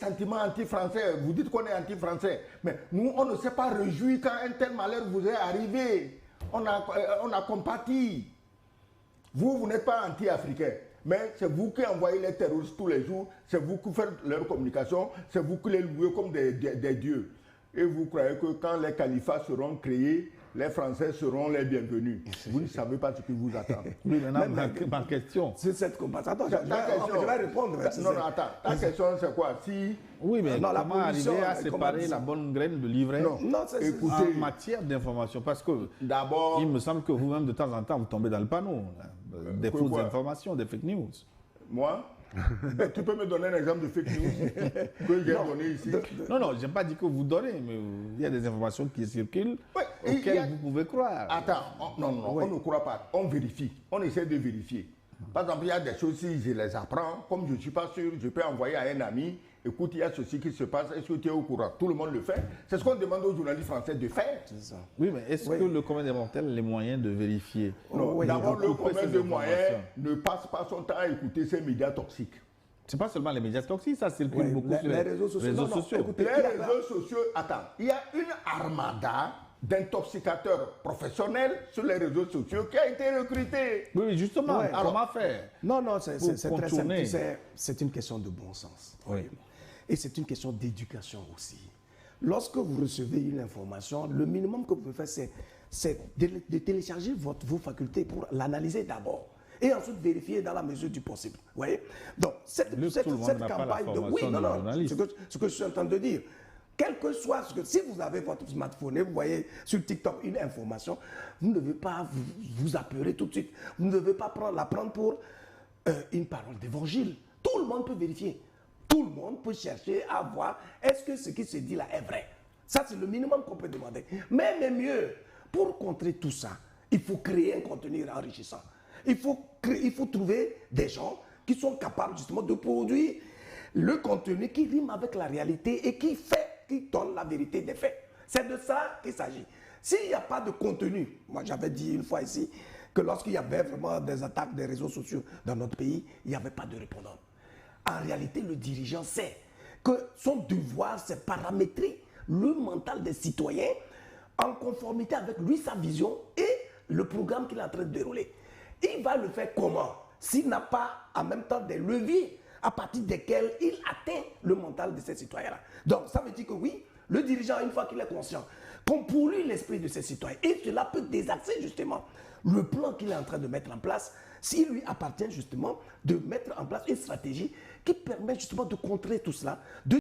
Sentiment anti-français, vous dites qu'on est anti-français, mais nous, on ne s'est pas réjoui quand un tel malheur vous est arrivé. On a compati. Vous n'êtes pas anti-africain, mais c'est vous qui envoyez les terroristes tous les jours, c'est vous qui faites leur communication, c'est vous qui les louez comme des dieux. Et vous croyez que quand les califats seront créés, les Français seront les bienvenus. Vous ne savez pas ce qui vous attend. Oui, maintenant, ma question. C'est cette comparaison. Attends, je vais répondre. Non, attends. Ta question, c'est quoi? Si... Oui, mais comment arriver à séparer la bonne graine de l'ivraie en matière d'information? Parce que d'abord, il me semble que vous-même, de temps en temps, vous tombez dans le panneau. Des fausses informations, des fake news. Moi? Tu peux me donner un exemple de fake news que j'ai donné ici? Non, je n'ai pas dit que vous donnez, mais il y a des informations qui circulent auxquelles vous pouvez croire. Attends, on ne croit pas, on vérifie, on essaie de vérifier. Par exemple, il y a des choses, si je les apprends, comme je ne suis pas sûr, je peux envoyer à un ami, écoute, il y a ceci qui se passe, est-ce que tu es au courant? Tout le monde le fait. C'est ce qu'on demande aux journalistes français de faire. Ça. Oui, mais est-ce que le commun des mortels a les moyens de vérifier? D'abord, le commun des moyens ne passe pas son temps à écouter ces médias toxiques. Ce n'est pas seulement les médias toxiques, ça circule beaucoup sur les réseaux sociaux. Écoutez, les réseaux sociaux, attends, il y a une armada d'intoxicateurs professionnels sur les réseaux sociaux qui a été recruté. Oui, justement, comment faire? Non, c'est très simple. C'est une question de bon sens. Oui. Et c'est une question d'éducation aussi. Lorsque vous recevez une information, le minimum que vous pouvez faire, c'est de télécharger vos facultés pour l'analyser d'abord. Et ensuite vérifier dans la mesure du possible. Vous voyez? Donc, cette campagne de... Oui, ce que je suis en train de dire. Quel que soit ce que... Si vous avez votre smartphone et vous voyez sur TikTok une information, vous ne devez pas vous apeurer tout de suite. Vous ne devez pas la prendre pour une parole d'évangile. Tout le monde peut vérifier. Tout le monde peut chercher à voir est-ce que ce qui se dit là est vrai. Ça, c'est le minimum qu'on peut demander. Mais mieux, pour contrer tout ça, il faut créer un contenu enrichissant. Il faut trouver des gens qui sont capables justement de produire le contenu qui rime avec la réalité et qui donne la vérité des faits. C'est de ça qu'il s'agit. S'il n'y a pas de contenu, moi j'avais dit une fois ici que lorsqu'il y avait vraiment des attaques des réseaux sociaux dans notre pays, il n'y avait pas de répondant. En réalité, le dirigeant sait que son devoir, c'est paramétrer le mental des citoyens en conformité avec lui, sa vision et le programme qu'il est en train de dérouler. Il va le faire comment? S'il n'a pas en même temps des leviers à partir desquels il atteint le mental de ces citoyens-là. Donc, ça veut dire que oui, le dirigeant, une fois qu'il est conscient qu'on pollue l'esprit de ses citoyens, et cela peut désaxer justement le plan qu'il est en train de mettre en place, s'il lui appartient justement de mettre en place une stratégie qui permet justement de contrer tout cela, de